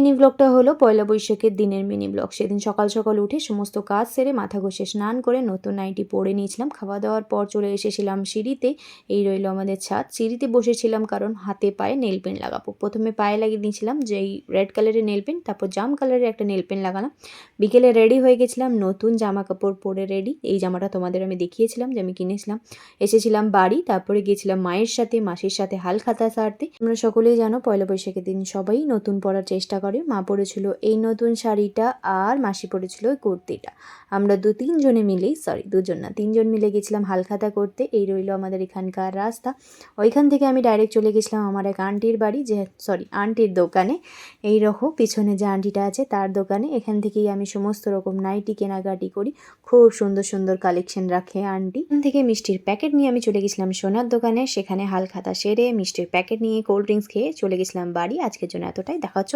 Mini ব্লগটা হলো পয়লা বৈশাখের দিনের মিনি ব্লগ। সেদিন সকাল সকাল উঠে সমস্ত কাজ সেরে মাথা ঘষে স্নান করে নতুন নাইটি পরে নিয়েছিলাম। খাওয়া দাওয়ার পর চলে এসেছিলাম সিঁড়িতে। এই রইল আমাদের ছাদ। সিঁড়িতে বসেছিলাম কারণ হাতে পায়ে নেল পেন্ট লাগাবো। প্রথমে পায়ে লাগিয়ে নিয়েছিলাম যে এই রেড কালারের নেল পেন্ট, তারপর জাম কালারের একটা নেল পেন্ট লাগালাম। বিকেলে রেডি হয়ে গেছিলাম, নতুন জামা কাপড় পরে রেডি। এই জামাটা তোমাদের আমি দেখিয়েছিলাম যে আমি কিনেছিলাম। এসেছিলাম বাড়ি, তারপরে গিয়েছিলাম মায়ের সাথে, মাসির সাথে হালখাতা সারতে। তোমরা সকলেই জানো পয়লা বৈশাখের দিন সবাই নতুন পরার চেষ্টা করে। মা পরেছিল এই নতুন শাড়িটা আর মাসি পরেছিল ওই কুর্তিটা। আমরা দুজন না তিনজন মিলে গেছিলাম হালখাতা করতে। এই রইল আমাদের এখানকার রাস্তা। ওইখান থেকে আমি ডাইরেক্ট চলে গেছিলাম আমার এক আন্টির বাড়ি, আন্টির দোকানে। এই রকম পিছনে যে আন্টিটা আছে তার দোকানে। এখান থেকেই আমি সমস্ত রকম নাইটি কেনাকাটি করি। খুব সুন্দর সুন্দর কালেকশন রাখে আন্টি। এখান থেকে মিষ্টির প্যাকেট নিয়ে আমি চলে গেছিলাম সোনার দোকানে। সেখানে হালখাতা সেরে মিষ্টির প্যাকেট নিয়ে কোল্ড ড্রিঙ্কস খেয়ে চলে গেছিলাম বাড়ি। আজকের জন্য এতটাই, দেখা হচ্ছে।